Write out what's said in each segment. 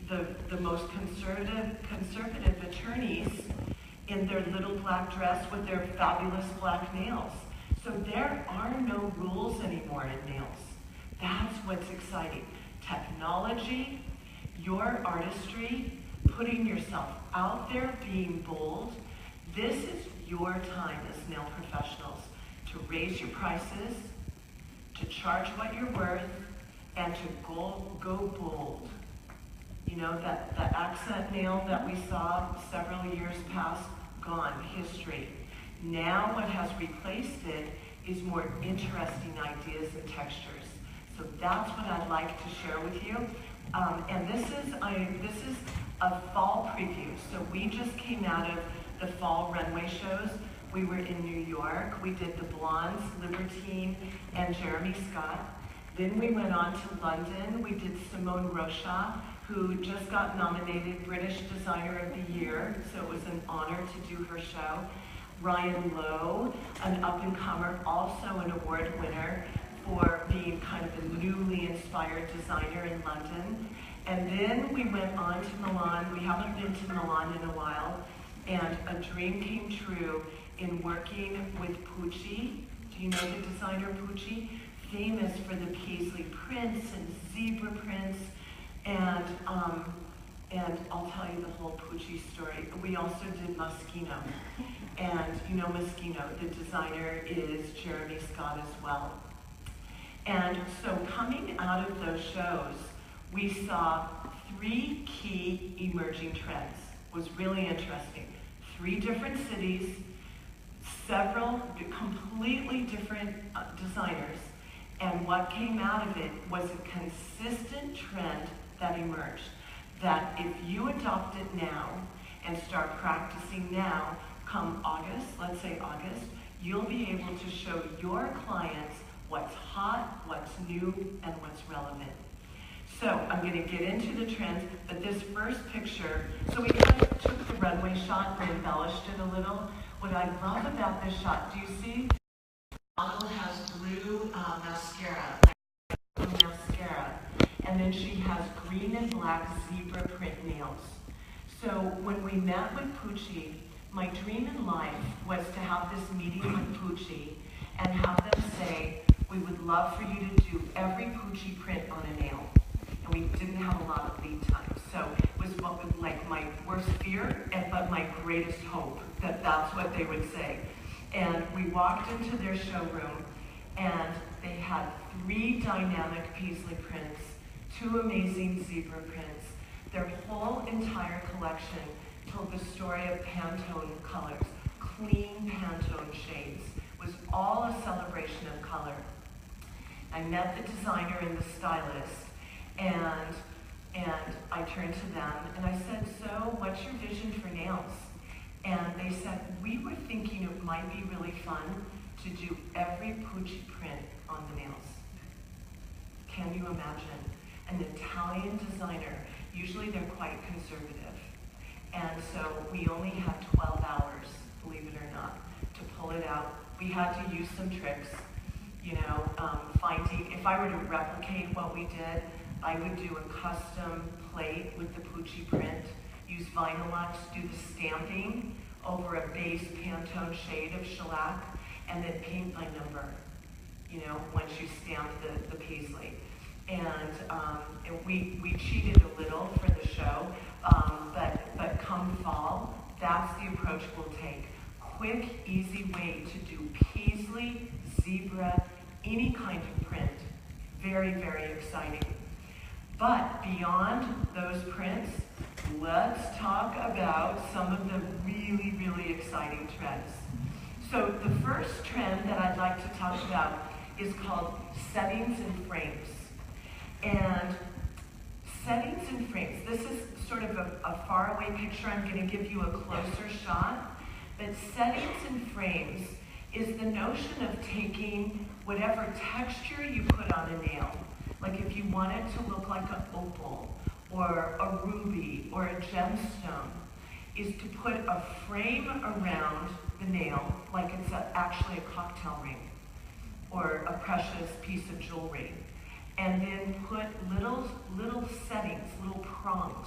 the most conservative attorneys in their little black dress with their fabulous black nails. So there are no rules anymore in nails. That's what's exciting. Technology, your artistry, putting yourself out there, being bold. This is your time as nail professionals to raise your prices, to charge what you're worth, and to go bold. You know, that accent nail that we saw several years past, gone, history. Now what has replaced it is more interesting ideas and textures. So that's what I'd like to share with you. And this is a fall preview. So we just came out of the fall runway shows. We were in New York. We did the Blondes, Libertine, and Jeremy Scott. Then we went on to London. We did Simone Rocha, who just got nominated British Designer of the Year, so it was an honor to do her show. Ryan Lowe, an up-and-comer, also an award winner for being kind of a newly inspired designer in London. And then we went on to Milan. We haven't been to Milan in a while, and a dream came true in working with Pucci. Do you know the designer Pucci? Famous for the Paisley prints and zebra prints, and I'll tell you the whole Pucci story. We also did Moschino, and you know Moschino, the designer is Jeremy Scott as well. And so coming out of those shows, we saw 3 key emerging trends. It was really interesting. 3 different cities, several completely different designers, and what came out of it was a consistent trend that emerged, that if you adopt it now and start practicing now, come August, let's say August, you'll be able to show your clients what's hot, what's new, and what's relevant. So I'm going to get into the trends, but this first picture, so we kind of took the runway shot and embellished it a little. What I love about this shot, do you see? The model has blue mascara, and then she has green and black zebra print nails. So when we met with Pucci, my dream in life was to have this meeting with Pucci and have them say, we would love for you to do every Pucci print on a nail. And we didn't have a lot of lead time. So it was like my worst fear, but my greatest hope that that's what they would say. And we walked into their showroom, and they had 3 dynamic Paisley prints, 2 amazing zebra prints. Their whole entire collection told the story of Pantone colors, clean Pantone shades. It was all a celebration of color. I met the designer and the stylist, and I turned to them and I said, so what's your vision for nails? And they said, we were thinking it might be really fun to do every Pucci print on the nails. Can you imagine? An Italian designer, usually they're quite conservative. And so we only had 12 hours, believe it or not, to pull it out. We had to use some tricks, you know, finding, if I were to replicate what we did, I would do a custom plate with the Pucci print, use Vinylux, do the stamping over a base Pantone shade of shellac, and then paint by number, you know, once you stamp the Paisley. And we cheated a little for the show, but come fall, that's the approach we'll take. Quick, easy way to do Paisley, zebra, any kind of print. Very, very exciting. But beyond those prints, let's talk about some of the really, really exciting trends. So the first trend that I'd like to talk about is called settings and frames. And settings and frames, this is sort of a faraway picture. I'm going to give you a closer shot. But settings and frames is the notion of taking whatever texture you put on a nail. Like if you want it to look like an opal or a ruby or a gemstone, is to put a frame around the nail like it's actually a cocktail ring or a precious piece of jewelry. and then put little settings, little prongs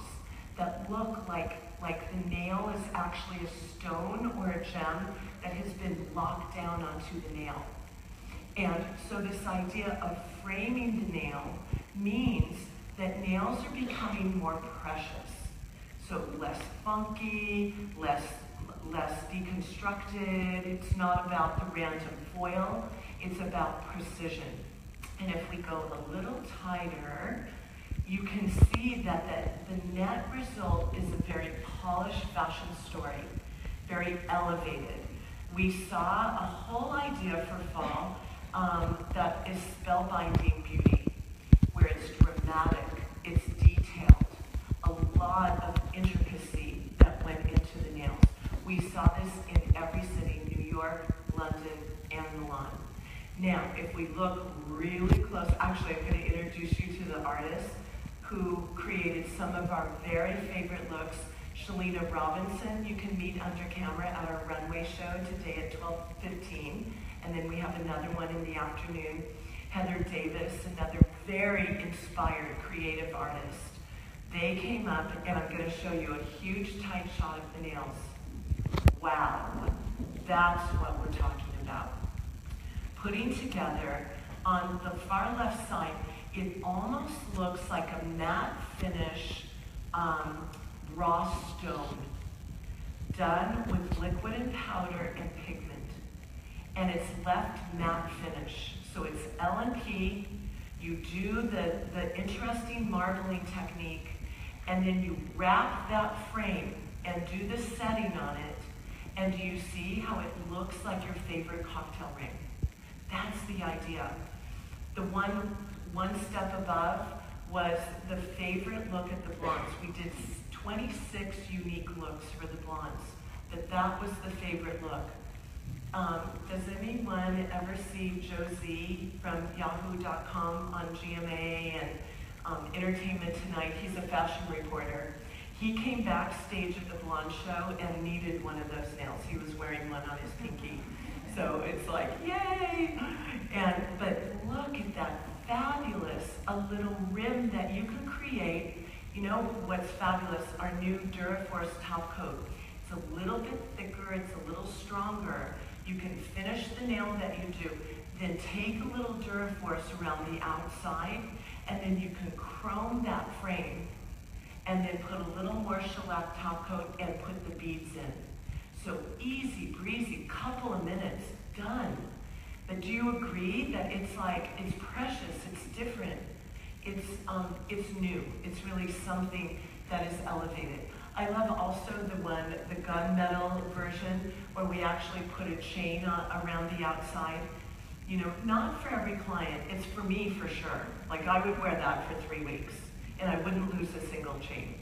that look like the nail is actually a stone or a gem that has been locked down onto the nail. And so this idea of framing the nail means that nails are becoming more precious. So less funky, less deconstructed. It's not about the random foil. It's about precision. And if we go a little tighter, you can see that the net result is a very polished fashion story, very elevated. We saw a whole idea for fall that is spellbinding beauty, where it's dramatic, it's detailed, a lot of intricacy that went into the nails. We saw this in every city, New York, London, and Milan. Now, if we look really close, actually I'm going to introduce you to the artist who created some of our very favorite looks. Shalina Robinson, you can meet under camera at our runway show today at 12:15. And then we have another one in the afternoon. Heather Davis, another very inspired creative artist. They came up, and I'm going to show you a huge tight shot of the nails. Wow, that's what we're talking about. Putting together, on the far left side, it almost looks like a matte finish raw stone done with liquid and powder and pigment. And it's left matte finish. So it's L&P, you do the interesting marbling technique, and then you wrap that frame and do the setting on it, and you see how it looks like your favorite cocktail ring. That's the idea. The one step above was the favorite look at the blondes. We did 26 unique looks for the blondes, but that was the favorite look. Does anyone ever see Josie from Yahoo.com on GMA and Entertainment Tonight? He's a fashion reporter. He came backstage at the blonde show and needed one of those nails. He was wearing one on his pinky. So it's like, yay! But look at that fabulous, a little rim that you can create. You know what's fabulous? Our new Duraforce top coat. It's a little bit thicker, it's a little stronger. You can finish the nail that you do, then take a little Duraforce around the outside, and then you can chrome that frame, and then put a little more shellac top coat and put the beads in. So easy breezy, couple of minutes, done. But do you agree that it's precious, it's different, it's new, it's really something that is elevated. I love also the gunmetal version where we actually put a chain around the outside. You know, not for every client, it's for me for sure. Like I would wear that for 3 weeks and I wouldn't lose a single chain.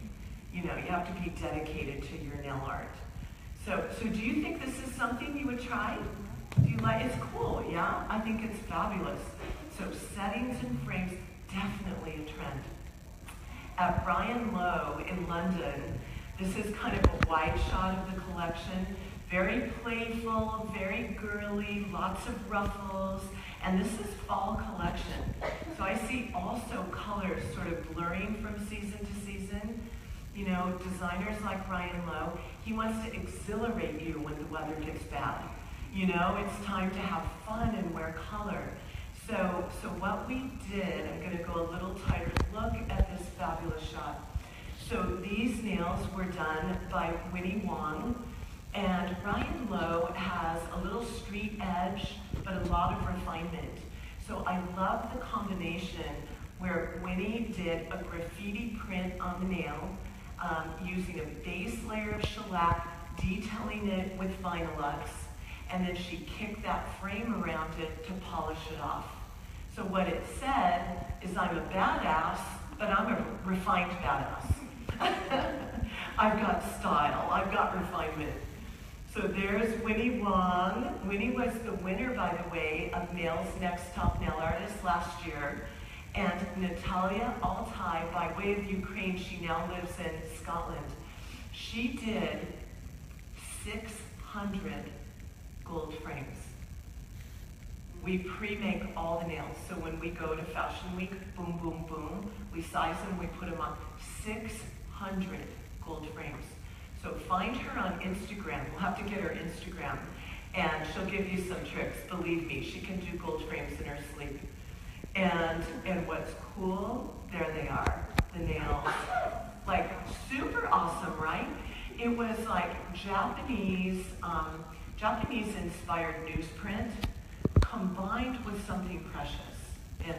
You know, you have to be dedicated to your nail art. So do you think this is something you would try? Do you like, it's cool, yeah? I think it's fabulous. So settings and frames, definitely a trend. At Brian Lowe in London, this is kind of a wide shot of the collection. Very playful, very girly, lots of ruffles, and this is fall collection. So I see also colors sort of blurring from season to season. You know, designers like Brian Lowe, he wants to exhilarate you when the weather gets bad. You know, it's time to have fun and wear color. So what we did, I'm going to go a little tighter. Look at this fabulous shot. So these nails were done by Winnie Wong, and Brian Lowe has a little street edge, but a lot of refinement. So I love the combination where Winnie did a graffiti print on the nail, using a base layer of shellac, detailing it with Vinylux, and then she kicked that frame around it to polish it off. So what it said is, I'm a badass, but I'm a refined badass. I've got style, I've got refinement. So there's Winnie Wong. Winnie was the winner, by the way, of Nail's Next Top Nail Artist last year. And Natalia Altai, by way of Ukraine, she now lives in Scotland. She did 600 gold frames. We pre-make all the nails. So when we go to Fashion Week, boom, boom, boom, we size them, we put them on 600 gold frames. So find her on Instagram. We'll have to get her Instagram. And she'll give you some tricks. Believe me, she can do gold frames in her sleep. And what's cool, there they are, the nails. Like, super awesome, right? It was like Japanese inspired newsprint combined with something precious and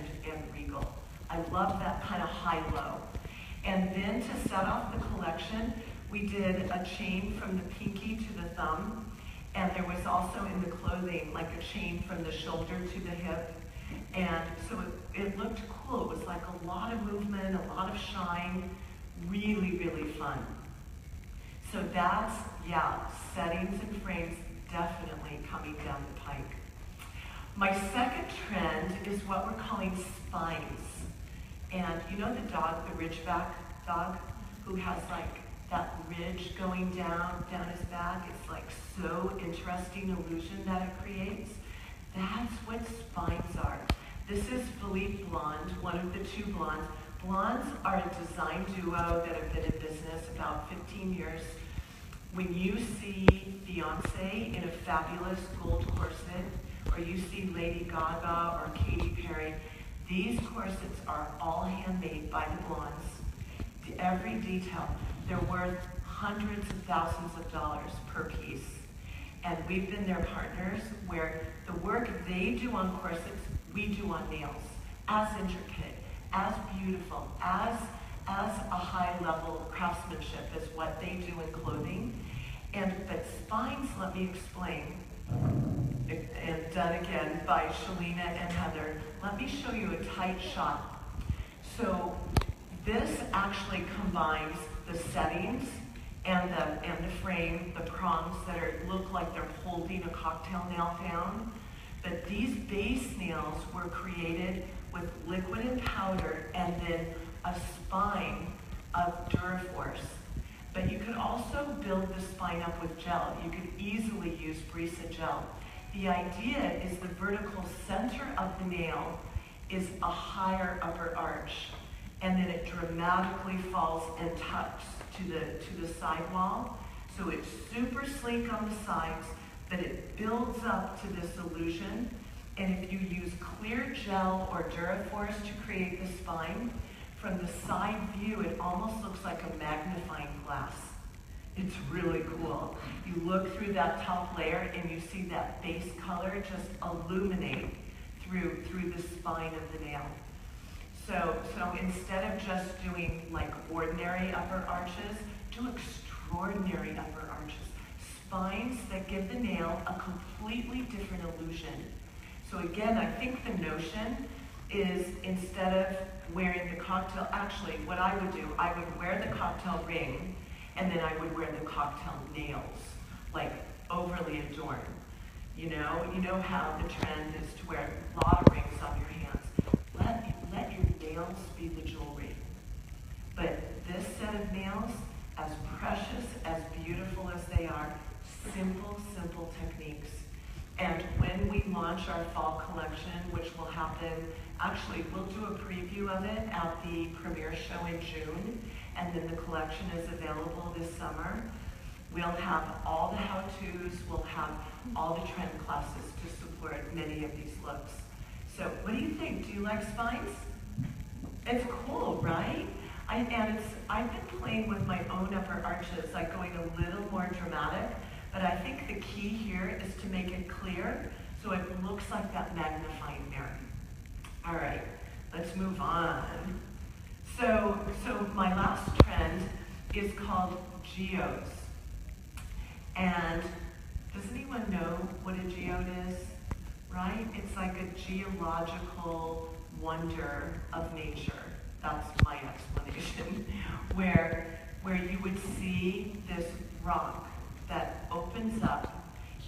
regal. I love that kind of high-low. And then to set off the collection, we did a chain from the pinky to the thumb, and there was also in the clothing like a chain from the shoulder to the hip. And so it looked cool. It was like a lot of movement, a lot of shine, really, really fun. So that's, yeah, settings and frames definitely coming down the pike. My second trend is what we're calling spines. And you know the dog, the Ridgeback dog, who has like that ridge going down his back? It's like so interesting illusion that it creates. That's what spines are. This is Philippe Blonde, one of the two blondes. Blondes are a design duo that have been in business about 15 years. When you see Beyonce in a fabulous gold corset, or you see Lady Gaga or Katy Perry, these corsets are all handmade by the blondes. Every detail. They're worth hundreds of thousands of dollars per piece. And we've been their partners where the work they do on corsets, we do on nails. As intricate, as beautiful, as a high level craftsmanship as what they do in clothing. But spines, let me explain, and done again by Shalina and Heather. Let me show you a tight shot. So this actually combines the settings and the frame, the prongs that look like they're holding a cocktail nail down. But these base nails were created with liquid and powder and then a spine of Duraforce. But you could also build the spine up with gel. You could easily use Brisa gel. The idea is the vertical center of the nail is a higher upper arch, and then it dramatically falls and tucks to the sidewall. So it's super sleek on the sides, but it builds up to this illusion. And if you use clear gel or Duraforce to create the spine, from the side view, it almost looks like a magnifying glass. It's really cool. You look through that top layer and you see that base color just illuminate through the spine of the nail. So instead of just doing like ordinary upper arches, do extraordinary upper arches. Spines that give the nail a completely different illusion. So again, I think the notion is instead of wearing the cocktail, actually what I would do, I would wear the cocktail ring and then I would wear the cocktail nails, like overly adorned. You know how the trend is to wear a lot of rings on your hands. Let your nails be the jewelry. But this set of nails, as precious, as beautiful as they are, simple techniques. And when we launch our fall collection, which will happen, actually we'll do a preview of it at the premiere show in June, and then the collection is available this summer. We'll have all the how-tos, we'll have all the trend classes to support many of these looks. So what do you think? Do you like spines? It's cool, right? I've been playing with my own upper arches, like going a little more dramatic, but I think the key here is to make it clear so it looks like that magnifying mirror. All right, let's move on. So my last trend is called geodes. And does anyone know what a geode is? Right? It's like a geological wonder of nature. That's my explanation. Where you would see this rock that opens up,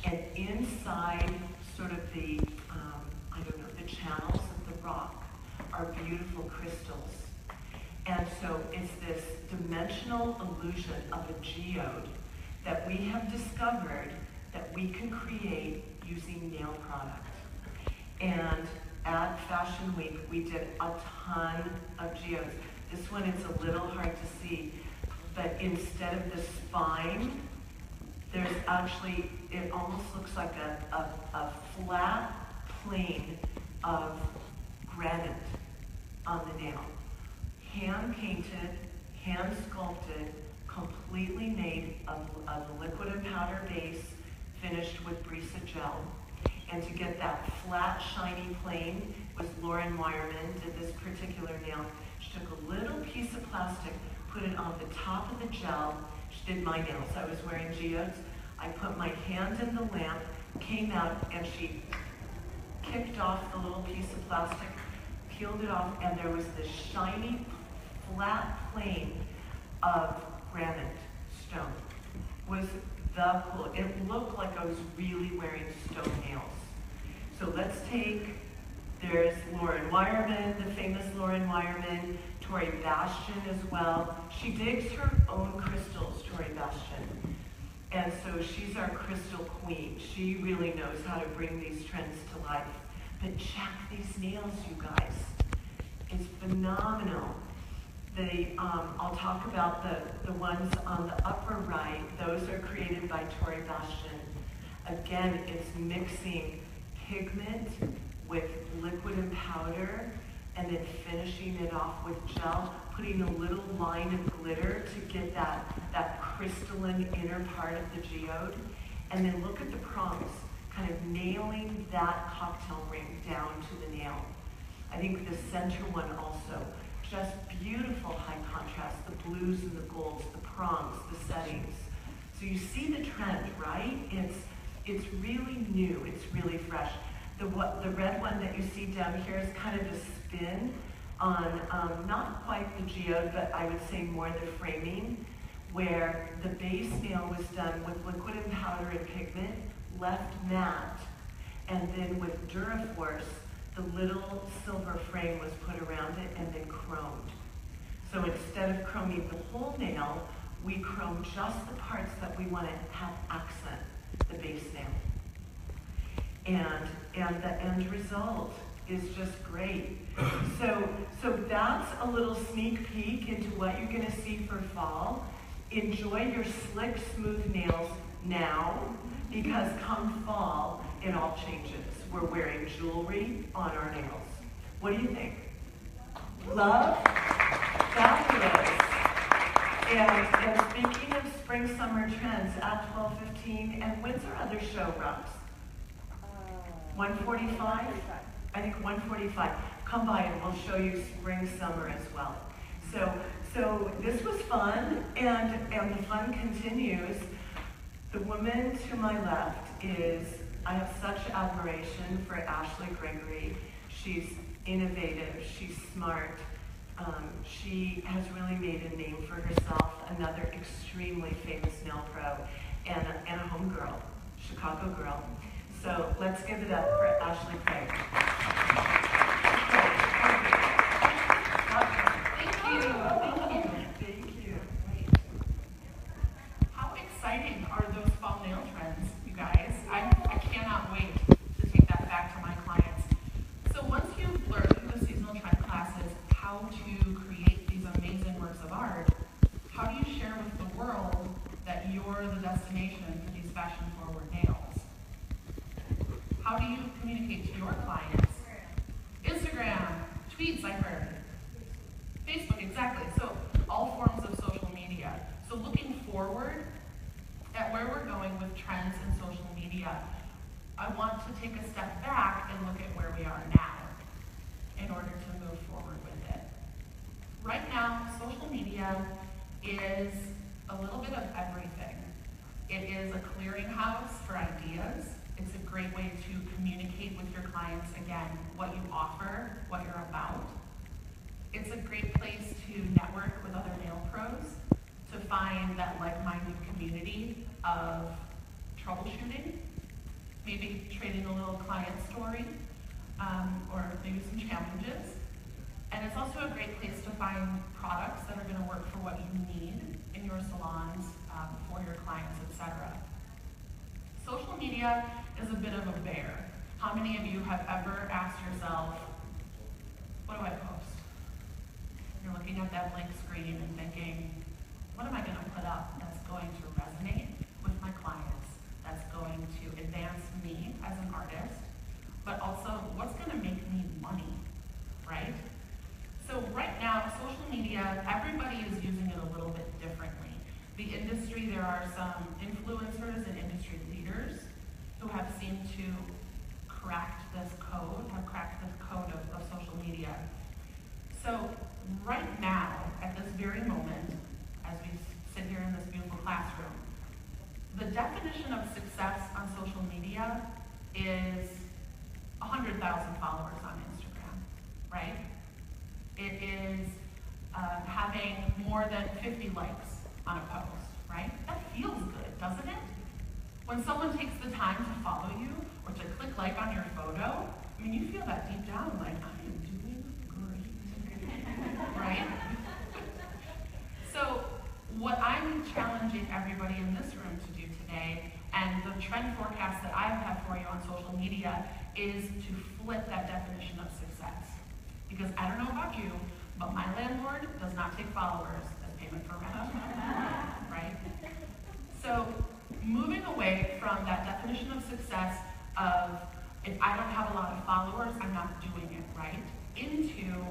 and inside sort of the, the channels of the rock are beautiful crystals. And so it's this dimensional illusion of a geode that we have discovered that we can create using nail product. And at Fashion Week, we did a ton of geodes. This one, it's a little hard to see, but instead of the spine, there's actually, it almost looks like a flat plane of granite on the nail. Hand painted, hand sculpted, completely made of liquid and powder base, finished with Brisa gel. And to get that flat, shiny plane was Lauren Weyerman did this particular nail. She took a little piece of plastic, put it on the top of the gel. She did my nails. I was wearing geodes. I put my hand in the lamp, came out, and she kicked off the little piece of plastic, peeled it off, and there was this shiny, flat plane of granite stone. Was the cool. It looked like I was really wearing stone nails. So let's take, there's Lauren Weyerman, the famous Lauren Weyerman, Tori Bastian as well. She digs her own crystals, Tori Bastian. And so she's our crystal queen. She really knows how to bring these trends to life. But check these nails, you guys. It's phenomenal. I'll talk about the ones on the upper right. Those are created by Tori Bastian. Again, it's mixing pigment with liquid and powder, and then finishing it off with gel, putting a little line of glitter to get that crystalline inner part of the geode. And then look at the prongs, kind of nailing that cocktail ring down to the nail. I think the center one also, just beautiful high contrast, the blues and the golds, the prongs, the settings. So you see the trend, right? It's really new, it's really fresh. The red one that you see down here is kind of a spin on not quite the geode, but I would say more the framing, where the base nail was done with liquid and powder and pigment, left matte, and then with Duraforce, the little silver frame was put around it and then chromed. So instead of chroming the whole nail, we chrome just the parts that we want to have accent the base nail. And the end result is just great. So that's a little sneak peek into what you're going to see for fall. Enjoy your slick, smooth nails now, because come fall, it all changes. We're wearing jewelry on our nails. What do you think? Love? Fabulous. And speaking of spring, summer trends, at 12:15, and when's our other show, Rox? 1:45? I think 1:45. Come by and we'll show you spring, summer as well. So this was fun, and the fun continues. The woman to my left is, I have such admiration for Ashley Gregory. She's innovative, she's smart. She has really made a name for herself, another extremely famous nail pro, and a home girl, Chicago girl. So let's give it up for Ashley Craig. Thank you. Thank you. How exciting are those fall nail trends, you guys? I cannot wait to take that back to my clients. So once you've learned through the seasonal trend classes how to create these amazing works of art, how do you share with the world that you're the destination for these fashion-forward nails? How do you communicate to your clients? Instagram, tweets, I heard. Facebook, exactly. So all forms of social media. So looking forward at where we're going with trends in social media, I want to take a step back and look at where we are now in order to move forward with it. Right now, social media is a little bit of everything. It is a clearinghouse for ideas. It's a great way to communicate with your clients, again, what you offer, what you're about. It's a great place to network with other nail pros, to find that like-minded community of troubleshooting, maybe trading a little client story, or maybe some challenges. And it's also a great place to find products that are going to work for what you need in your salons, for your clients, etc. Social media is a bit of a bear. How many of you have ever asked yourself, what do I post? You're looking at that blank screen and thinking, what am I going to put up that's going to resonate with my clients, that's going to advance me as an artist, but also what's going to make me money, right? So right now, social media, everybody is using it a little bit differently. The industry, there are some influencers and industry leaders who have seemed to crack this code of social media. So right now, at this very moment, as we sit here in this beautiful classroom, the definition of success on social media is 100,000 followers on Instagram, right? It is having more than 50 likes on a post, right? That feels good, doesn't it? When someone takes the time to follow you or to click like on your photo, I mean, you feel that deep down, like, I am doing great, right? So what I'm challenging everybody in this room to do today, and the trend forecast that I have for you on social media, is to flip that definition of success. Because I don't know about you, but my landlord does not take followers as payment for rent, right? So moving away from that definition of success of, if I don't have a lot of followers, I'm not doing it right, into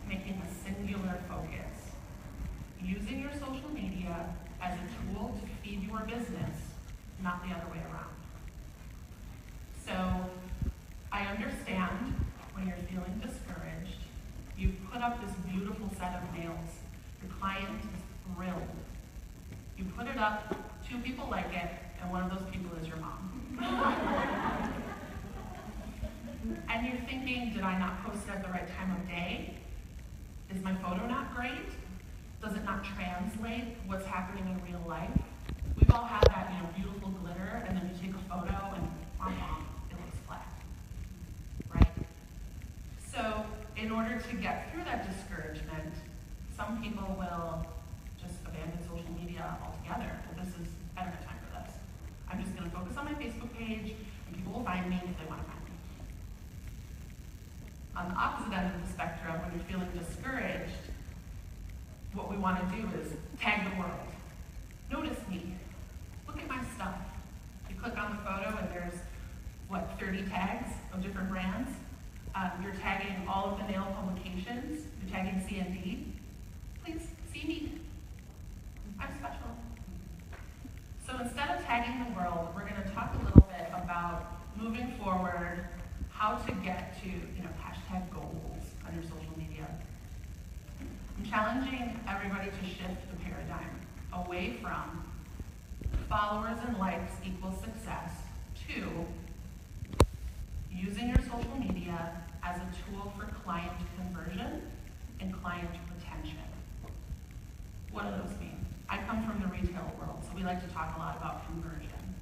making a singular focus. Using your social media as a tool to feed your business, not the other way around. So I understand when you're feeling discouraged, you've put up this beautiful set of nails. Your client is thrilled. You put it up, 2 people like it, and one of those people is your mom. And you're thinking, did I not post it at the right time of day? Is my photo not great? Does it not translate what's happening in real life? We've all had that, beautiful glitter, and then you take a photo and it looks flat, right? So in order to get through that discouragement, some people will just abandon social media altogether. Well, this is, I don't have time for this. I'm just going to focus on my Facebook page, and people will find me if they want to find me. On the opposite end of the spectrum, when you're feeling discouraged, what we want to do is tag the world. Notice me. Look at my stuff. You click on the photo and there's, 30 tags of different brands. You're tagging all of the nail publications. You're tagging C&D. Please, see me. I'm special. So instead of tagging the world, we're going to talk a little bit about moving forward, how to get to, hashtag goals on your social media. I'm challenging everybody to shift the paradigm away from followers and likes equals success to using your social media as a tool for client conversion and client retention. What do those mean? I come from the retail world, so we like to talk a lot about conversion.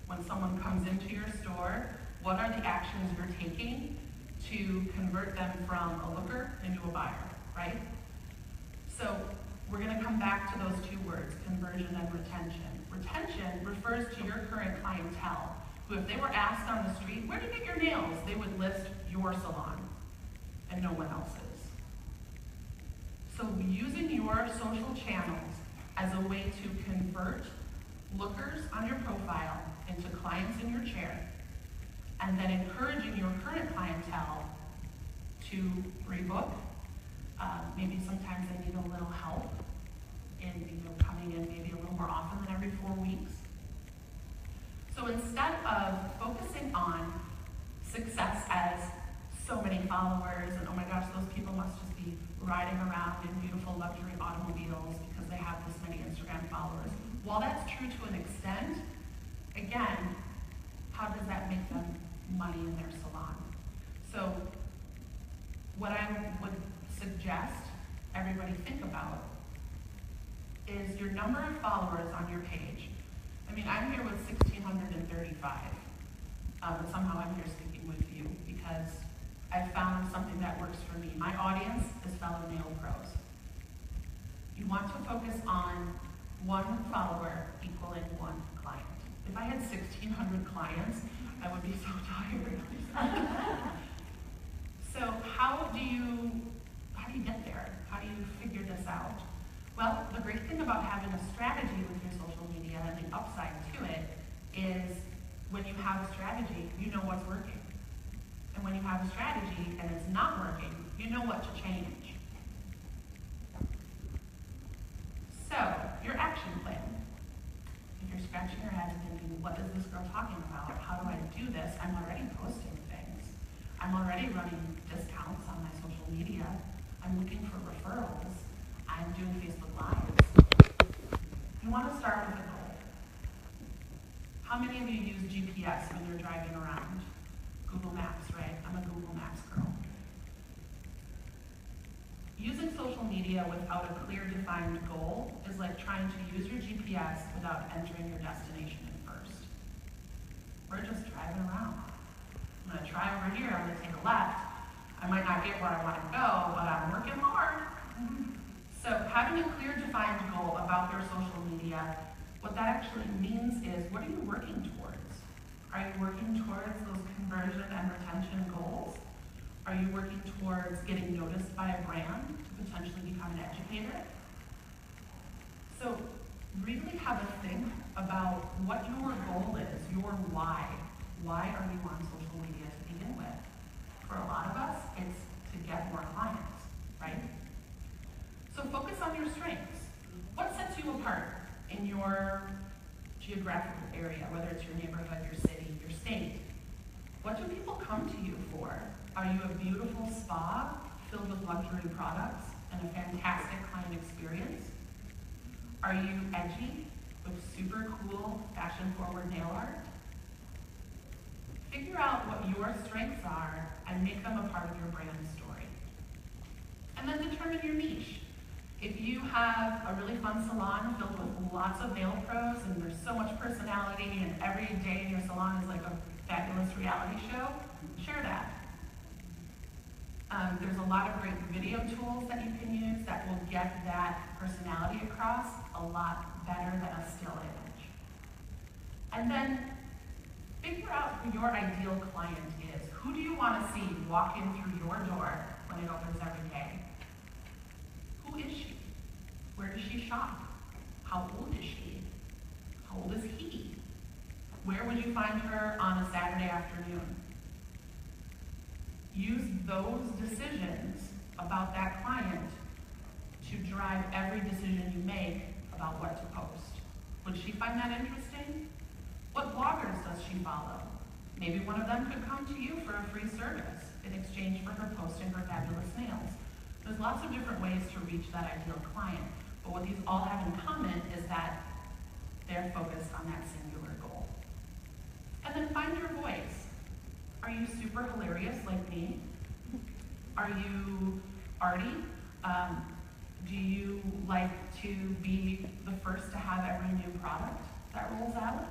When someone comes into your store, what are the actions you're taking to convert them from a looker into a buyer, right? So we're going to come back to those 2 words, conversion and retention. Retention refers to your current clientele, who if they were asked on the street, where do you get your nails? They would list your salon and no one else's. So using your social channels as a way to convert lookers on your profile into clients in your chair, and then encouraging your current clientele to rebook. Maybe sometimes they need a little help in coming in maybe a little more often than every 4 weeks. So instead of focusing on success as so many followers and oh my gosh, those people must just be riding around in beautiful luxury automobiles because they have this many Instagram followers. While that's true to an extent, again, how does that make them money in their salon? So what I would suggest everybody think about is your number of followers on your page. I mean, I'm here with 1,635, but somehow I'm here speaking with you because I found something that works for me. My audience is fellow nail pros. You want to focus on 1 follower equaling 1 client. If I had 1,600 clients, I would be so tired. So how do you get there? How do you figure this out? Well, the great thing about having a strategy with your social media and the upside to it is when you have a strategy, you know what's working. And when you have a strategy and it's not working, you know what to change. So, your action plan. If you're scratching your head and thinking, what is this girl talking about? How do I do this? I'm already posting things. I'm already running discounts on my social media. I'm looking for referrals. I'm doing Facebook Lives. You want to start with a goal. How many of you use GPS when you're driving around? Google Maps, right? I'm a Google Maps girl. Using social media without a clear defined goal is like trying to use your GPS without entering your destination at first. We're just driving around. I'm gonna try over here, I'm gonna take a left. I might not get where I wanna go, but I'm working hard. So having a clear defined goal about your social media, what that actually means is, what are you working towards? Are you working towards those conversion and retention goals? Are you working towards getting noticed by a brand to potentially become an educator? So really have a think about what your goal is, your why. Why are you on social media to begin with? For a lot of us, it's to get more clients, right? So focus on your strengths. What sets you apart in your geographical area, whether it's your neighborhood, your city, your state? What do people come to you for? Are you a beautiful spa filled with luxury products and a fantastic client experience? Are you edgy with super cool, fashion-forward nail art? Figure out what your strengths are and make them a part of your brand story. And then determine your niche. If you have a really fun salon filled with lots of nail pros and there's so much personality and every day in your salon is like a fabulous reality show, share that. There's a lot of great video tools that you can use that will get that personality across a lot better than a still image. And then figure out who your ideal client is. Who do you want to see walk in through your door when it opens every day? Who is she? Where does she shop? How old is she? How old is he? Where would you find her on a Saturday afternoon? Use those decisions about that client to drive every decision you make about what to post. Would she find that interesting? What bloggers does she follow? Maybe one of them could come to you for a free service in exchange for her posting her fabulous nails. There's lots of different ways to reach that ideal client, but what these all have in common is that they're focused on that singular goal. And then find your voice. Are you super hilarious like me? Are you arty? Do you like to be the first to have every new product that rolls out?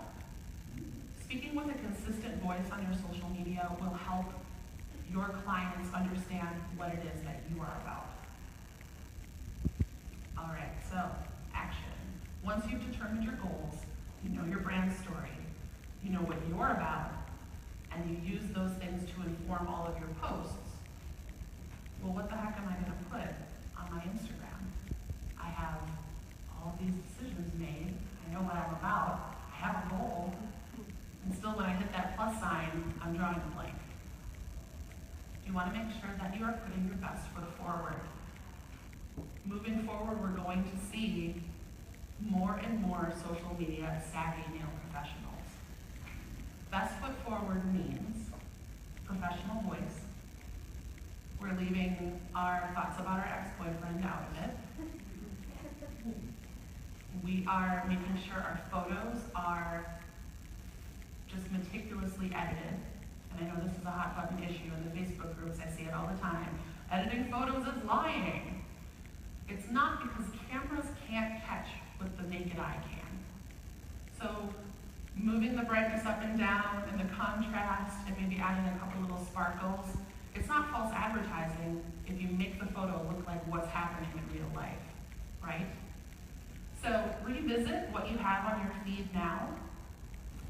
Speaking with a consistent voice on your social media will help your clients understand what it is that you are about. All right, so action. Once you've determined your goals, you know your brand story, you know what you're about, and you use those things to inform all of your posts, well, what the heck am I going to put on my Instagram? I have all these decisions made. I know what I'm about. I have a goal. And still, when I hit that plus sign, I'm drawing a blank. You want to make sure that you are putting your best foot forward. Moving forward, we're going to see more and more social media savvy nail professionals. Best foot forward means professional voice. We're leaving our thoughts about our ex-boyfriend out of it. We are making sure our photos are just meticulously edited. And I know this is a hot button issue in the Facebook groups, I see it all the time. Editing photos is lying. It's not, because cameras can't catch what the naked eye can. So moving the brightness up and down and the contrast and maybe adding a couple little sparkles, it's not false advertising if you make the photo look like what's happening in real life, right? So revisit what you have on your feed now.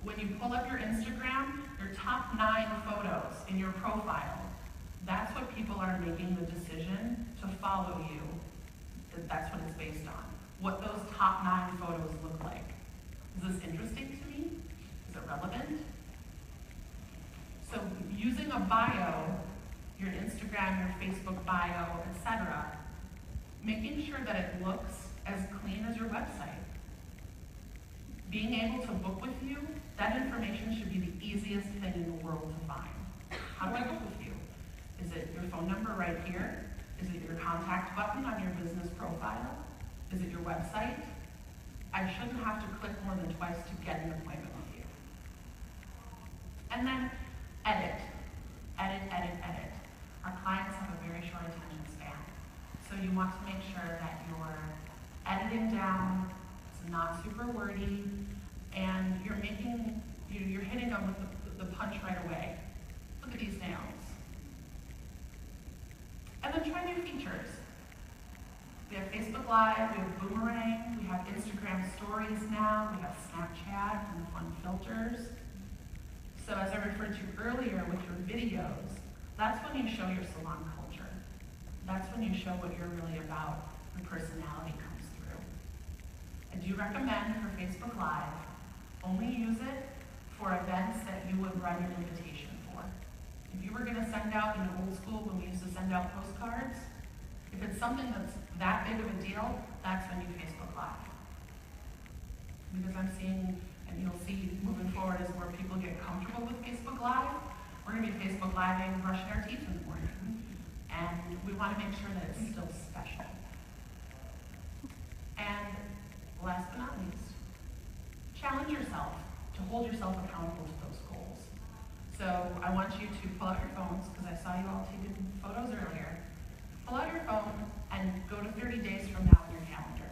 when you pull up your Instagram, your top 9 photos in your profile, that's what people are making the decision to follow you. That's what it's based on. What those top 9 photos look like. Is this interesting to me? Is it relevant? So using a bio, your Instagram, your Facebook bio, etc., making sure that it looks as clean as your website. Being able to book with you, that information should be the easiest thing in the world to find. How do I book with you? Is it your phone number right here? Is it your contact button on your business profile? Is it your website? I shouldn't have to click more than twice to get an appointment with you. And then edit. Edit, edit, edit. Our clients have a very short attention span. So you want to make sure that you're editing down, it's not super wordy, and you're hitting them with the punch right away. Look at these nails. And then try new features. We have Facebook Live, we have Boomerang, we have Instagram Stories now, we have Snapchat and fun filters. So as I referred to earlier with your videos, that's when you show your salon culture. That's when you show what you're really about, your personality comes through. I do recommend for Facebook Live, only use it for events that you would write an invitation for. If you were going to send out, in old school when we used to send out postcards, if it's something that's that big of a deal, that's when you Facebook Live. Because I'm seeing, and you'll see moving forward as more people get comfortable with Facebook Live, we're going to be Facebook Living, brushing our teeth in the morning. And we want to make sure that it's still special. And last but not least, challenge yourself to hold yourself accountable to those goals. So I want you to pull out your phones, because I saw you all taking photos earlier. Pull out your phone and go to 30 days from now in your calendar.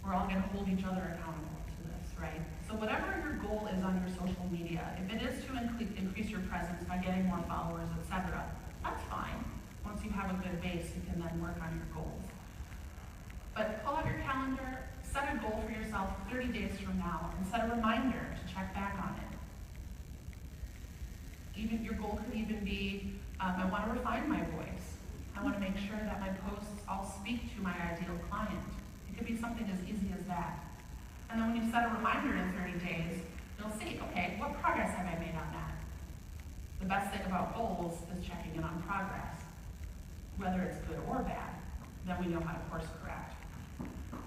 We're all going to hold each other accountable to this, right? So whatever your goal is on your social media, if it is to increase your presence by getting more followers, etc., that's fine. Once you have a good base, you can then work on your goals. But pull out your calendar, set a goal for yourself 30 days from now, and set a reminder to check back on it. Even your goal could even be, I want to refine my voice. I want to make sure that my posts all speak to my ideal client. It could be something as easy as that. And then when you set a reminder in 30 days, you'll see, okay, what progress have I made on that? The best thing about goals is checking in on progress. Whether it's good or bad, then we know how to course correct.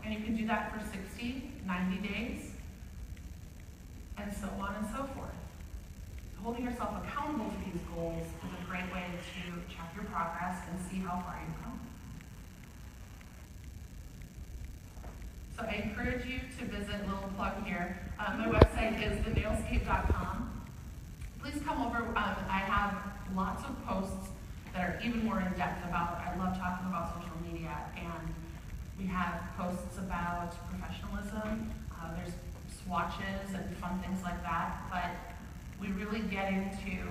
And you can do that for 60, 90 days, and so on and so forth. Holding yourself accountable to these goals is a great way to check your progress and see how far you've come. So I encourage you to visit, a little plug here. My website is thenailscape.com. Please come over. I have lots of posts that are even more in depth about, I love talking about social media, and we have posts about professionalism. There's swatches and fun things like that, but we really get into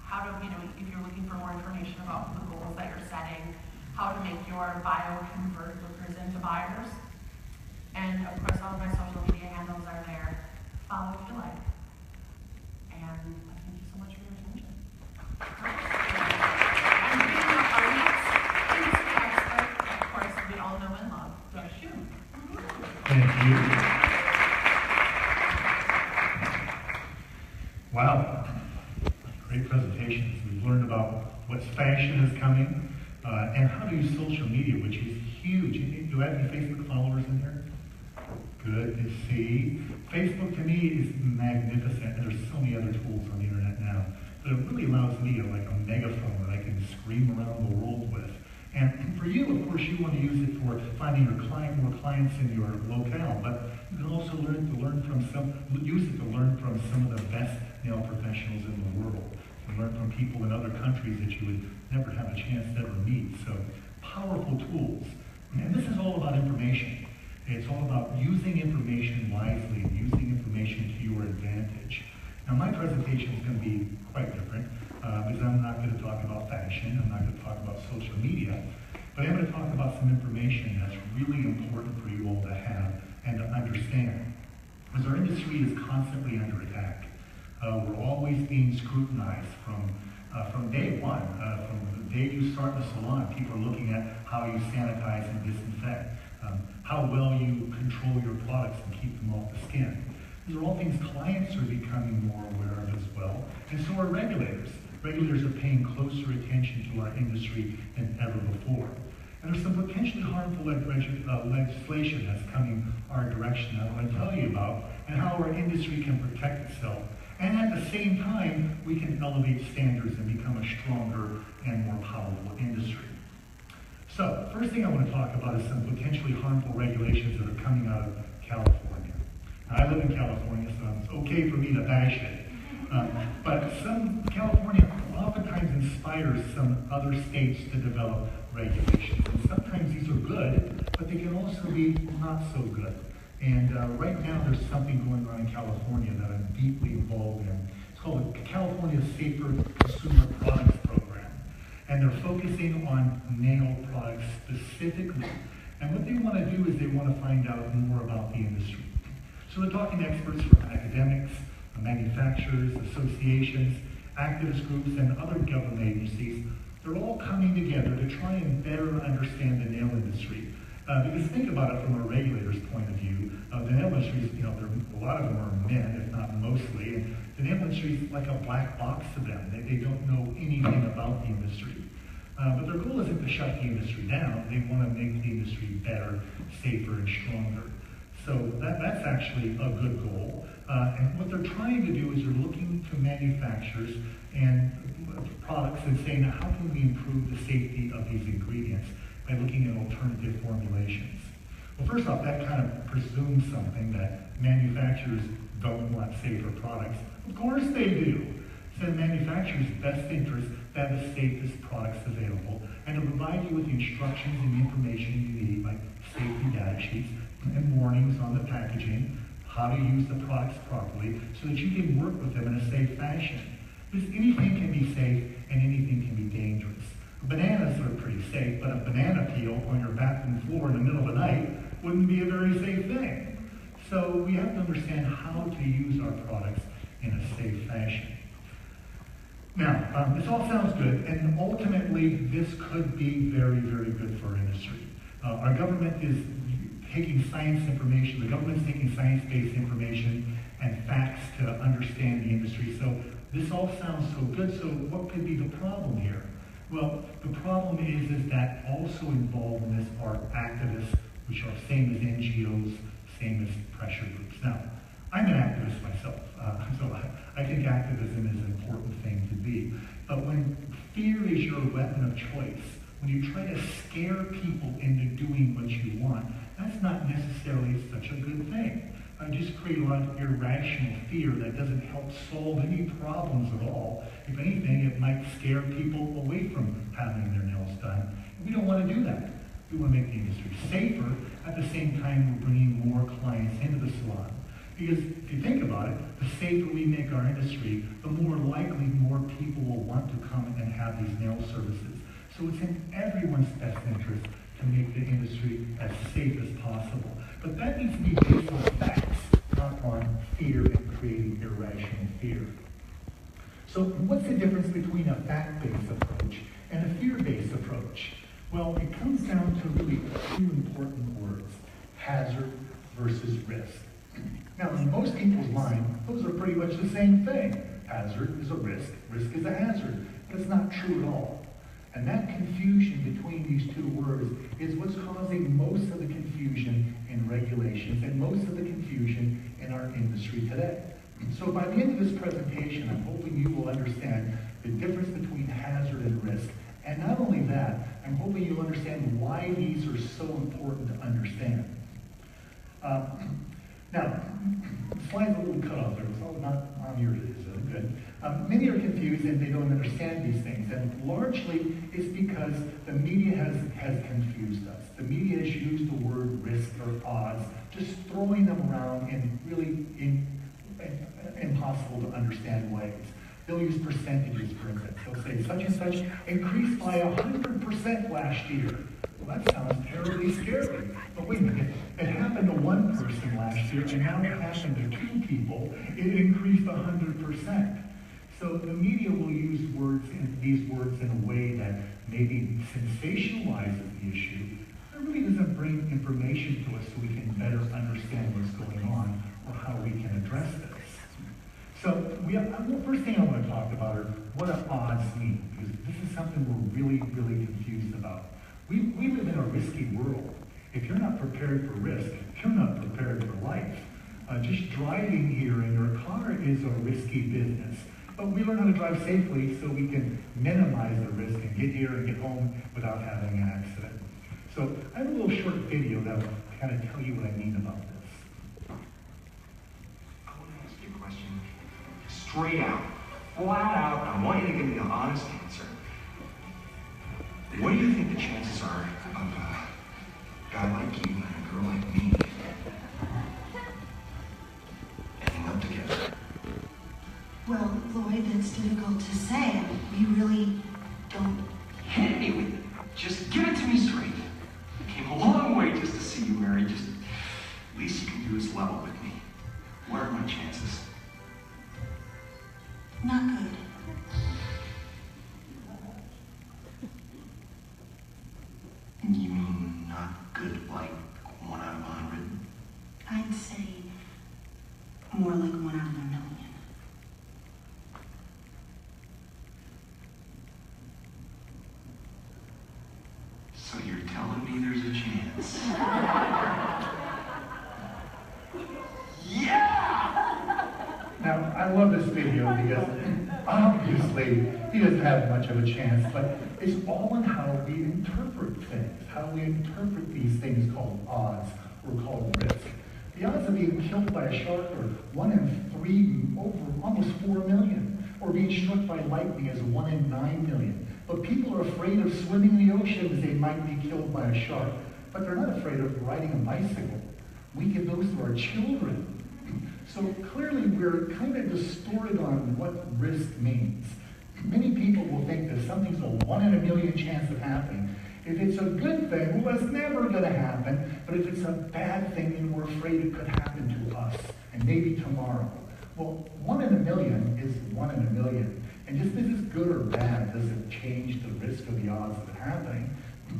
how to, if you're looking for more information about the goals that you're setting, how to make your bio convert lookers into buyers. And of course, all of my social media handles are there. Follow if you like. And I thank you so much for your attention. And bringing up our next industry expert, of course, we all know and love, Doug Schoon. Thank you. Wow, great presentations. We've learned about what fashion is coming and how to use social media, which is huge. Do I have any Facebook followers in here? Good to see. Facebook to me is magnificent, and there's so many other tools on the internet now. But it really allows me like a megaphone that I can scream around the world with. And for you, of course, you want to use it for finding more clients in your locale, but you can also use it to learn from some of the best nail professionals in the world. And learn from people in other countries that you would never have a chance to ever meet. So powerful tools. And this is all about information. It's all about using information wisely and using information to your advantage. Now my presentation is going to be quite different because I'm not going to talk about fashion, I'm not going to talk about social media, but I'm going to talk about some information that's really important for you all to have and to understand. is our industry is constantly under attack. We're always being scrutinized from day one. From the day you start in the salon, people are looking at how you sanitize and disinfect, how well you control your products and keep them off the skin. These are all things clients are becoming more aware of as well, and so are regulators. Regulators are paying closer attention to our industry than ever before. And there's some potentially harmful legislation that's coming our direction that I want to tell you about, and how our industry can protect itself. And at the same time, we can elevate standards and become a stronger and more powerful industry. So, first thing I want to talk about is some potentially harmful regulations that are coming out of California. Now, I live in California, so it's okay for me to bash it. But California oftentimes inspires some other states to develop regulations. And sometimes these are good, but they can also be not so good. And right now there's something going on in California that I'm deeply involved in. It's called the California Safer Consumer Products Program. And they're focusing on nail products specifically. And what they want to do is they want to find out more about the industry. So they're talking to experts from academics, manufacturers, associations, activist groups, and other government agencies. They're all coming together to try and better understand the nail industry. Because think about it from a regulator's point of view. The nail industry, a lot of them are men, if not mostly, and the nail industry is like a black box to them. They don't know anything about the industry. But their goal isn't to shut the industry down. They want to make the industry better, safer, and stronger. So that's actually a good goal. And what they're trying to do is they're looking to manufacturers and products and saying, how can we improve the safety of these ingredients by looking at alternative formulations? Well, first off, that kind of presumes something, that manufacturers don't want safer products. Of course they do. It's in manufacturers' best interest to have the safest products available and to provide you with the instructions and the information you need, like safety data sheets and warnings on the packaging, how to use the products properly, so that you can work with them in a safe fashion. Because anything can be safe and anything can be dangerous. Bananas are pretty safe, but a banana peel on your bathroom floor in the middle of the night wouldn't be a very safe thing. So we have to understand how to use our products in a safe fashion. Now, this all sounds good, and ultimately this could be very, very good for our industry. Our government is taking science information, the government's taking science-based information and facts to understand the industry. So this all sounds so good, so what could be the problem here? Well, the problem is that also involved in this are activists, which are same as NGOs, same as pressure groups. Now, I'm an activist myself, so I think activism is an important thing to be. But when fear is your weapon of choice, when you try to scare people into doing what you want, that's not necessarily such a good thing. Just create a lot of irrational fear that doesn't help solve any problems at all. If anything, it might scare people away from having their nails done. We don't want to do that. We want to make the industry safer. At the same time, we're bringing more clients into the salon. Because if you think about it, the safer we make our industry, the more likely more people will want to come and have these nail services. So it's in everyone's best interest to make the industry as safe as possible. But that needs to be based on facts, not on fear and creating irrational fear. So what's the difference between a fact-based approach and a fear-based approach? Well, it comes down to really two important words: hazard versus risk. Now, in most people's mind, those are pretty much the same thing. Hazard is a risk is a hazard. But it's not true at all. And that confusion between these two words is what's causing most of the confusion in regulations and most of the confusion in our industry today. So by the end of this presentation, I'm hoping you will understand the difference between hazard and risk. And not only that, I'm hoping you'll understand why these are so important to understand. Now, the slide's a little cut off there. It's all not on yours, is it? Good. Many are confused and they don't understand these things. And largely, it's because the media has confused us. The media has used the word risk or odds, just throwing them around in really impossible to understand ways. They'll use percentages, for instance. They'll say such and such increased by 100% last year. Well, that sounds terribly scary. But wait a minute, it happened a one person last year, and now it happened to 2 people, it increased 100%. So the media will use these words in a way that maybe sensationalizes the issue, but really doesn't bring information to us so we can better understand what's going on or how we can address this. So first thing I want to talk about are what do odds mean, because this is something we're really, really confused about. We live in a risky world. If you're not prepared for risk, you're not prepared for life. Just driving here in your car is a risky business. But we learn how to drive safely so we can minimize the risk and get here and get home without having an accident. So I have a little short video that will kind of tell you what I mean about this. I want to ask you a question straight out, flat out. I want you to give me an honest answer. What do you think the chances are of a guy like you and a girl like me ending up together? Well, Lloyd, it's difficult to say. We really don't. Hit me with it. Just give it to me straight. I came a long way just to see you married. Just least you can do is level with me. What are my chances? Not good. You mean not good like 1 out of 100? I'd say more like 1 out of a million. So you're telling me there's a chance? Yeah! Now, I love this video because obviously he doesn't have much of a chance, but it's all in how we interpret things, how we interpret these things called odds or called risk. The odds of being killed by a shark are 1 in 3 over almost 4 million, or being struck by lightning is 1 in 9 million. But people are afraid of swimming in the ocean because they might be killed by a shark, but they're not afraid of riding a bicycle. We give those to our children. So clearly we're kind of distorted on what risk means. Many people will think that something's a 1 in a million chance of happening. If it's a good thing, well, it's never going to happen. But if it's a bad thing, then we're afraid it could happen to us, and maybe tomorrow. Well, 1 in a million is 1 in a million. And just because it's good or bad doesn't change the risk of the odds of it happening.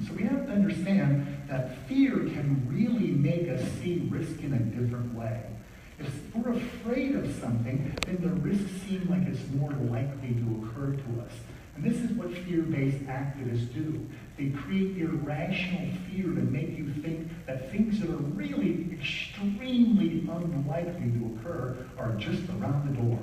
So we have to understand that fear can really make us see risk in a different way. If we're afraid of something, then the risks seem like it's more likely to occur to us. And this is what fear-based activists do. They create irrational fear to make you think that things that are really extremely unlikely to occur are just around the door.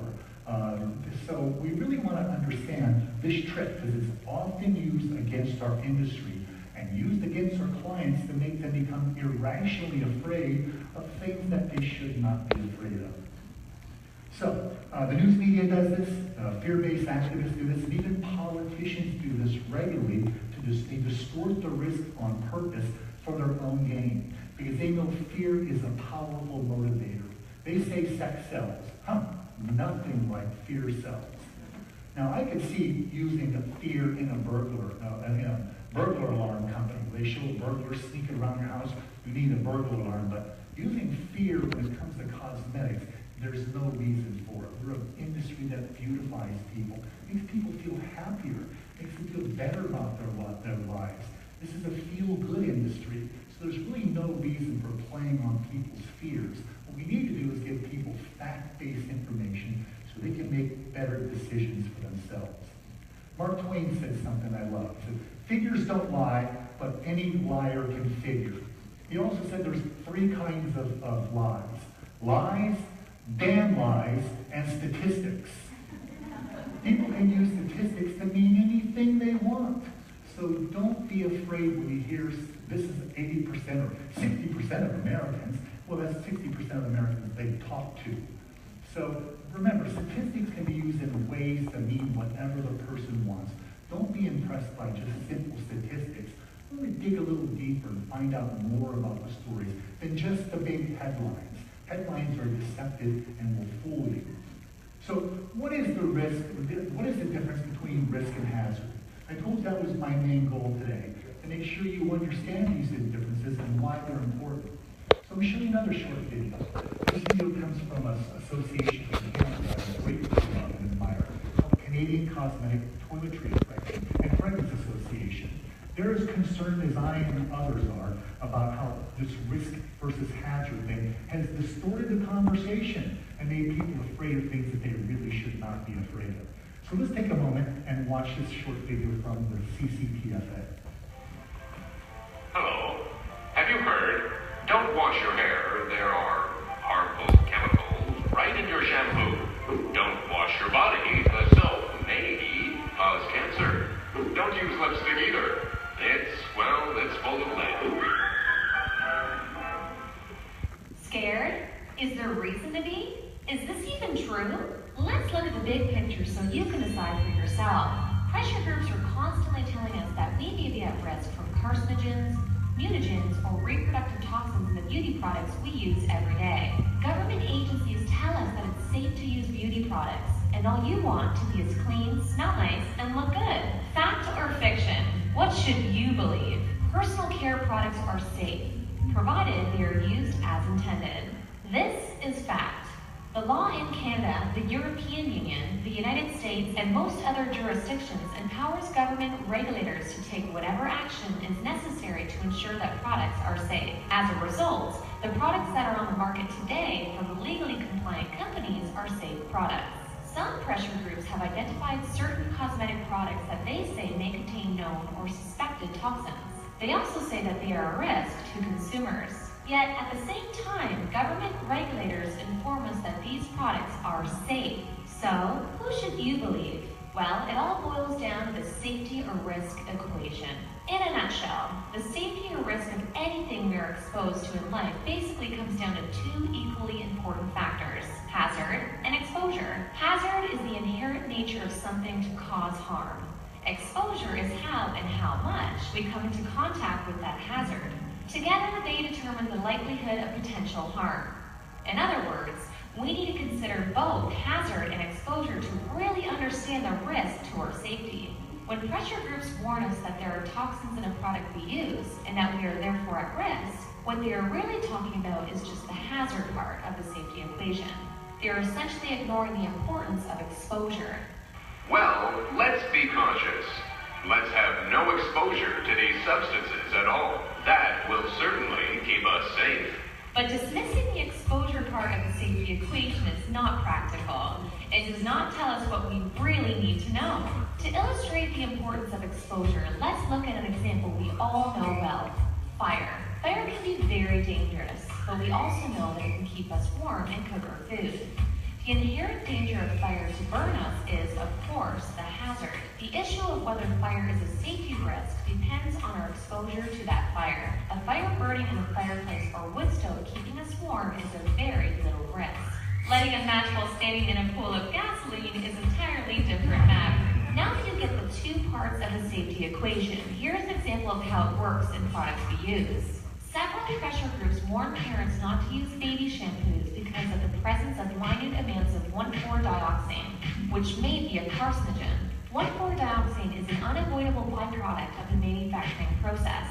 So we really want to understand this trick because it's often used against our industry and used against our clients to make them become irrationally afraid of things that they should not be afraid of. So the news media does this, fear-based activists do this, and even politicians do this regularly. They distort the risk on purpose for their own gain because they know fear is a powerful motivator. They say sex sells. Nothing like fear sells. Now I could see using the fear in a burglar alarm company. They show a burglar sneaking around your house. You need a burglar alarm, but using fear when it comes to cosmetics, there's no reason for it. We're an industry that beautifies people, makes people feel happier, makes them feel better about their lives. This is a feel-good industry, so there's really no reason for playing on people's fears. What we need to do is give people fact-based information so they can make better decisions for themselves. Mark Twain said something I love. He said, figures don't lie, but any liar can figure. He also said there's 3 kinds of lies. Lies, damn lies, and statistics. People can use statistics to mean anything they want. So don't be afraid when you hear this is 80% or 60% of Americans. Well, that's 60% of Americans they talk to. So remember, statistics can be used in ways to mean whatever the person wants. Don't be impressed by just simple statistics. Really dig a little deeper and find out more about the stories than just the big headlines. Headlines are deceptive and will fool you. So what is the risk? What is the difference between risk and hazard? I told you that was my main goal today, to make sure you understand these differences and why they're important. So So we show you another short video. This video comes from an association in Canada that I greatly love and admire, called Canadian Cosmetic Toiletry Infection and Fragrance Association. They're as concerned as I and others are about how this risk versus hazard thing has distorted the conversation and made people afraid of things that they really should not be afraid of. So let's take a moment and watch this short video from the CCTFA. Hello. Have you heard? Don't wash your hair. There are harmful chemicals right in your shampoo. Don't wash your body. The soap may cause cancer. Don't use lipstick either. It's full of lead. Scared? Is there reason to be? Is this even true? Let's look at the big picture so you can decide for yourself. Pressure groups are constantly telling us that we may be at risk from carcinogens, mutagens, or reproductive toxins in the beauty products we use every day. Government agencies tell us that it's safe to use beauty products, and all you want to be is clean, smell nice, and look good. Fact or fiction? What should you believe? Personal care products are safe, provided they are used as intended. This is fact. The law in Canada, the European Union, the United States, and most other jurisdictions empowers government regulators to take whatever action is necessary to ensure that products are safe. As a result, the products that are on the market today from legally compliant companies are safe products. Some pressure groups have identified certain cosmetic products that they say may contain known or suspected toxins. They also say that they are a risk to consumers. Yet, at the same time, government regulators inform us that these products are safe. So, who should you believe? Well, it all boils down to the safety or risk equation. In a nutshell, the safety or risk of anything we are exposed to in life basically comes down to two equally important factors: hazard and exposure. Hazard is the inherent nature of something to cause harm. Exposure is how and how much we come into contact with that hazard. Together, they determine the likelihood of potential harm. In other words, we need to consider both hazard and exposure to really understand the risk to our safety. When pressure groups warn us that there are toxins in a product we use and that we are therefore at risk, what they are really talking about is just the hazard part of the safety equation. They are essentially ignoring the importance of exposure. Well, let's be cautious. Let's have no exposure to these substances at all. That will certainly keep us safe. But dismissing the exposure part of the safety equation is not practical. It does not tell us what we really need to know. To illustrate the importance of exposure, let's look at an example we all know well: fire. Fire can be very dangerous, but we also know that it can keep us warm and cook our food. The inherent danger of fire to burn us is, of course, the hazard. The issue of whether fire is a safety risk depends on our exposure to that fire. A fire burning in a fireplace or wood stove keeping us warm is a very little risk. Lighting a match while standing in a pool of gasoline is an entirely different matter. Now that you get the two parts of the safety equation, here's an example of how it works in products we use. Several pressure groups warn parents not to use baby shampoos because of the presence of minute amounts of 1,4-dioxane, which may be a carcinogen. 1,4-dioxane is an unavoidable byproduct of the manufacturing process.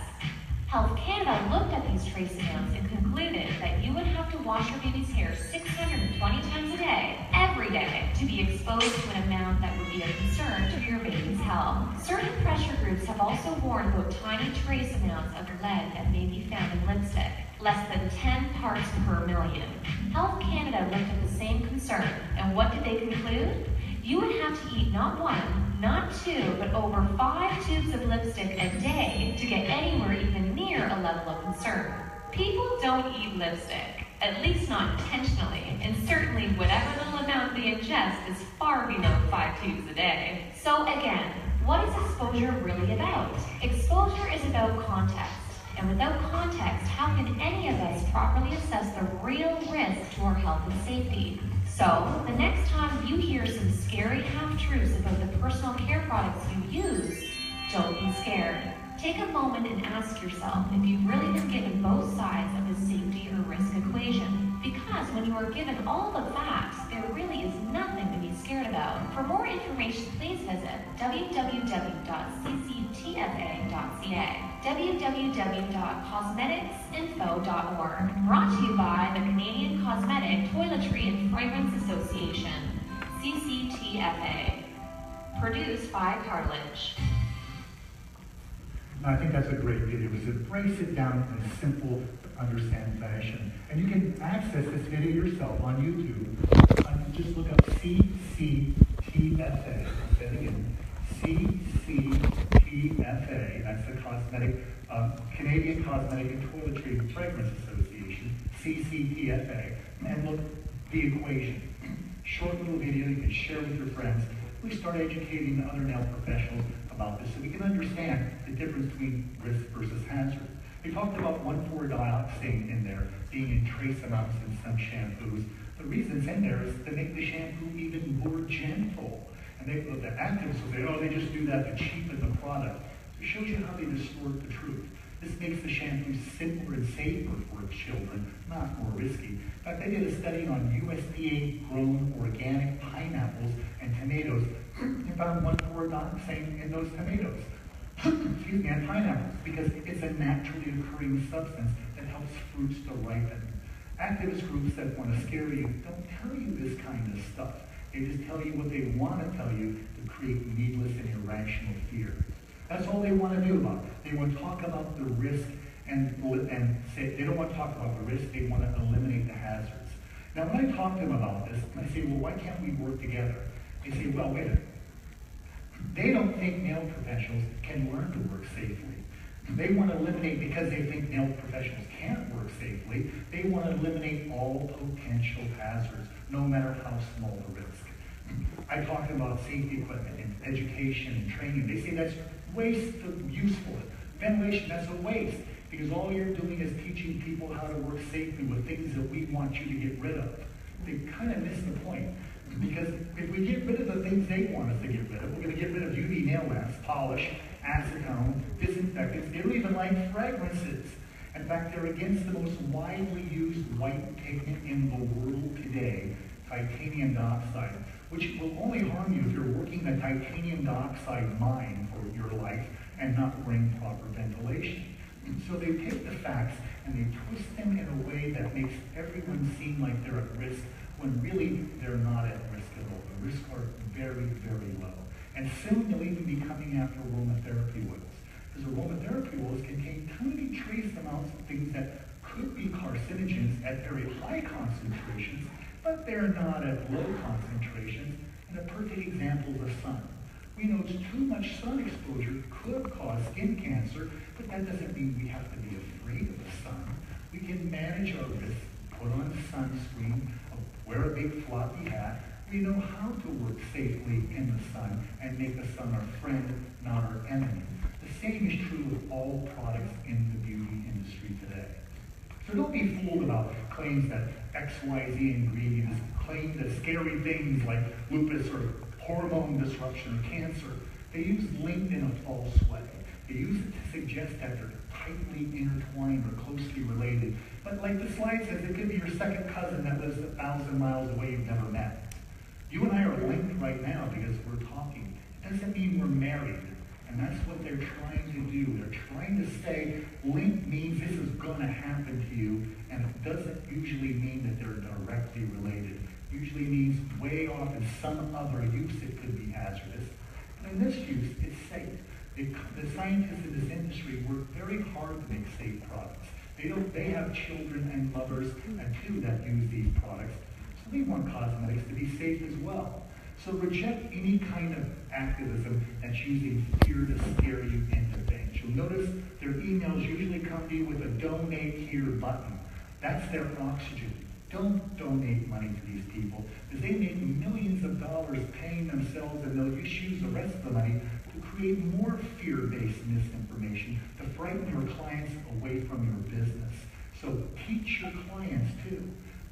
Health Canada looked at these trace amounts and concluded that you would have to wash your baby's hair 620 times a day, every day, to be exposed to an amount that would be a concern to your baby's health. Certain pressure groups have also warned about tiny trace amounts of lead that may be found in lipstick, less than 10 parts per million. Health Canada looked at the same concern, and what did they conclude? You would have to eat not one, not two, but over 5 tubes of lipstick a day to get anywhere even near a level of concern. People don't eat lipstick, at least not intentionally, and certainly whatever little amount they ingest is far below 5 tubes a day. So again, what is exposure really about? Exposure is about context. And without context, how can any of us properly assess the real risk to our health and safety? So, the next time you hear some scary half-truths about the personal care products you use, don't be scared. Take a moment and ask yourself if you've really been given both sides of the safety or risk equation. Because when you are given all the facts, there really is nothing to be scared about. For more information, please visit www.cc.ca. cctfa.ca, www.cosmeticsinfo.org. Brought to you by the Canadian Cosmetic, Toiletry and Fragrance Association, CCTFA. Produced by Cartilage. I think that's a great video, because it breaks it down in a simple, understand fashion. And you can access this video yourself on YouTube. Just look up CCTFA. I'll say it again. CCTFA. That's the Canadian Cosmetic and Toiletry and Fragrance Association, CCTFA. And look, the equation. Short little video you can share with your friends. We start educating other nail professionals about this so we can understand the difference between risk versus hazard. We talked about 1,4-dioxane in there being in trace amounts in some shampoos. The reason it's in there is to make the shampoo even more gentle. And the activists will say, oh, they just do that to cheapen the product. It shows you how they distort the truth. This makes the shampoo simpler and safer for children, not more risky. In fact, they did a study on USDA-grown organic pineapples and tomatoes and found 1,4-dioxane in those tomatoes. Excuse me, and pineapples, because it's a naturally occurring substance that helps fruits to ripen. Activist groups that want to scare you don't tell you this kind of stuff. They just tell you what they want to tell you to create needless and irrational fear. That's all they want to do about it. They want to talk about the risk and say they don't want to talk about the risk, they want to eliminate the hazards. Now when I talk to them about this, I say, well, why can't we work together? They say, well, wait a minute. They don't think nail professionals can learn to work safely. They want to eliminate, because they think nail professionals can't work safely, they want to eliminate all potential hazards, no matter how small the risk. I talk about safety equipment and education and training. They say that's waste of useful. Ventilation, that's a waste, because all you're doing is teaching people how to work safely with things that we want you to get rid of. They kind of miss the point. Because if we get rid of the things they want us to get rid of, we're going to get rid of UV nail lamps, polish, acetone, disinfectants. They don't even like fragrances. In fact, they're against the most widely used white pigment in the world today, titanium dioxide, which will only harm you if you're working the titanium dioxide mine for your life and not wearing proper ventilation. And so they take the facts and they twist them in a way that makes everyone seem like they're at risk, when really they're not at risk at all. The risks are very, very low. And soon they'll even be coming after aromatherapy oils. Because aromatherapy oils contain tiny trace amounts of things that could be carcinogens at very high concentrations, but they're not at low concentrations. And a perfect example is the sun. We know too much sun exposure could cause skin cancer, but that doesn't mean we have to be afraid of the sun. We can manage our risk, put on sunscreen, wear a big floppy hat. We know how to work safely in the sun and make the sun our friend, not our enemy. The same is true with all products in the beauty industry today. So don't be fooled about claims that XYZ ingredients claim the scary things like lupus or hormone disruption or cancer. They use linked in a false way. They use it to suggest that they're tightly intertwined or closely related. But like the slide says, it could be your second cousin that lives 1,000 miles away you've never met. You and I are linked right now because we're talking. It doesn't mean we're married. And that's what they're trying to do. They're trying to say linked means this is going to happen to you, and it doesn't usually mean that they're directly related. It usually means way off in some other use it could be hazardous. But in this use, it's safe. The scientists in this industry work very hard to make safe products. They have children and mothers too that use these products. So they want cosmetics to be safe as well. So reject any kind of activism that's using fear to scare you into things. You'll notice their emails usually come to you with a donate here button. That's their oxygen. Don't donate money to these people, because they make millions of dollars paying themselves, and they'll just use the rest of the money to create more fear-based misinformation to frighten your clients away from your business. So teach your clients too.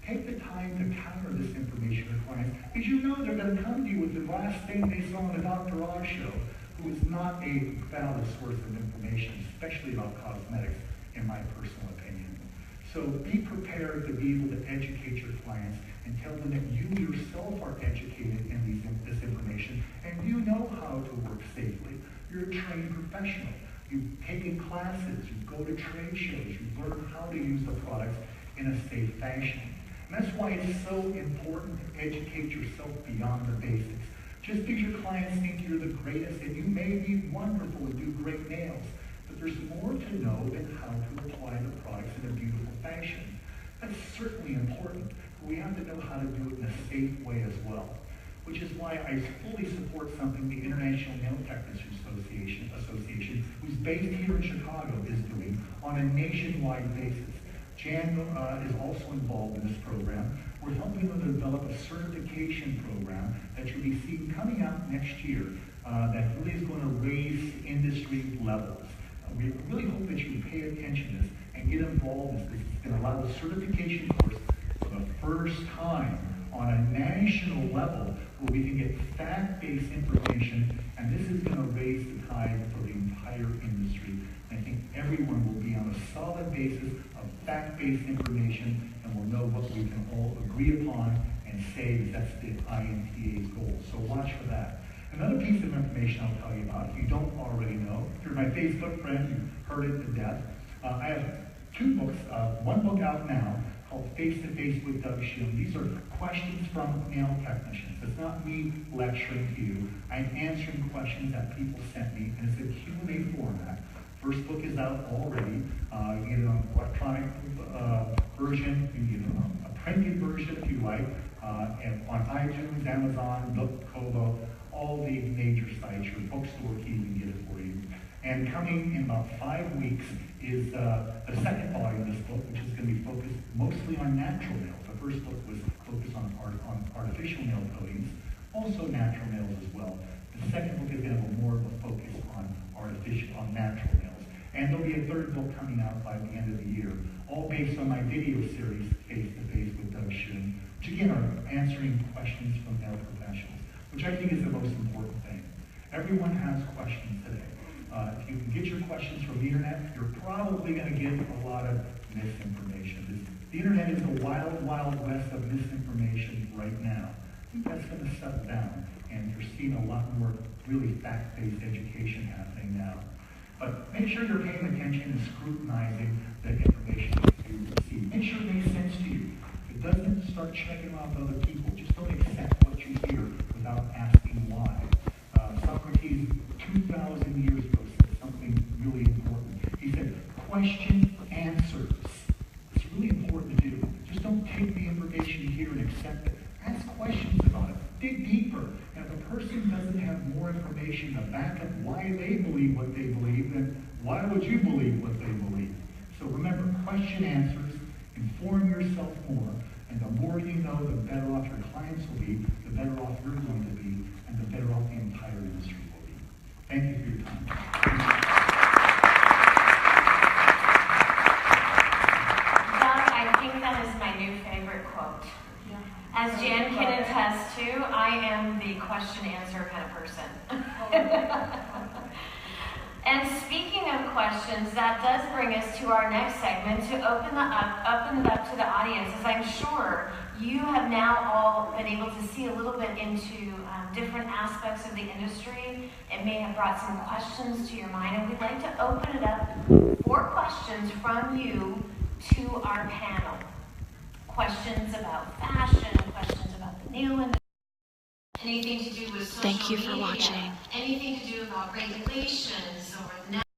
Take the time to counter this information to clients, because you know they're going to come to you with the last thing they saw on the Dr. Oz show, who is not a valid source of information, especially about cosmetics, in my personal opinion. So be prepared to be able to educate your clients and tell them that you yourself are educated in this information and you know how to work safely. You're a trained professional. You've taken classes, you go to trade shows, you learn how to use the products in a safe fashion. And that's why it's so important to educate yourself beyond the basics. Just because your clients think you're the greatest, and you may be wonderful and do great nails, but there's more to know than how to apply the products in a beautiful fashion. That's certainly important, but we have to know how to do it in a safe way as well. Which is why I fully support something the International Nail Technicians Association, who's based here in Chicago, is doing on a nationwide basis. Jan is also involved in this program. We're helping them to develop a certification program that you'll be seeing coming out next year that really is going to raise industry levels. We really hope that you pay attention to this and get involved in this, because it's going to allow the certification course for the first time on a national level where we can get fact-based information, and this is going to raise the tide for the entire industry. And I think everyone will be on a solid basis of fact-based information, and will know what we can all agree upon and say that that's the INTA's goal. So watch for that. Another piece of information I'll tell you about, if you don't already know, if you're my Facebook friend, you've heard it to death. I have two books, one book out now called Face to Face with Doug Schoon. These are questions from nail technicians. It's not me lecturing to you. I'm answering questions that people sent me, and it's a Q&A format. First book is out already. You can get it on electronic version, you can get it on a printed version if you like, and on iTunes, Amazon, Nook, Kobo, all the major sites. Your bookstore key can get it for you. And coming in about 5 weeks is the second volume of this book, which is going to be focused mostly on natural nails. The first book was focused on artificial nail coatings, also natural nails as well. The second book is going to have more of a focus on natural nails. And there'll be a third book coming out by the end of the year, all based on my video series, Face to Face with Doug Schoon, which again are answering questions from nail professionals, which I think is the most important thing. Everyone has questions today. If you can get your questions from the internet, you're probably going to get a lot of misinformation. The internet is the wild, wild west of misinformation right now. I think that's going to settle down, and you're seeing a lot more really fact-based education happening now. But make sure you're paying attention and scrutinizing the information that you receive. Make sure it makes sense to you. If it doesn't, start checking out with other people. Just don't accept what you hear without asking why. Socrates, 2,000 years ago, said something really important. He said, question answers. It's really important to do. Just don't take the information you hear and accept it. Ask questions about it. Dig deeper. And if a person doesn't have more information to back up why they believe what they believe, then why would you believe what they believe? So remember, question answers, inform yourself more, and the more you know, the better off your clients will be, the better off you're going to be, and the better off the entire industry will be. Thank you for your time. Doug, I think that is my new favorite quote. As Jan can attest to, I am the question-answer kind of person. And speaking of questions, that does bring us to our next segment, to open it up to the audience, as I'm sure you have now all been able to see a little bit into different aspects of the industry. It may have brought some questions to your mind, and we'd like to open it up for questions from you to our panel. Questions about fashion, questions about the nail industry, anything to do with social media, Thank you for watching. anything to do about regulations or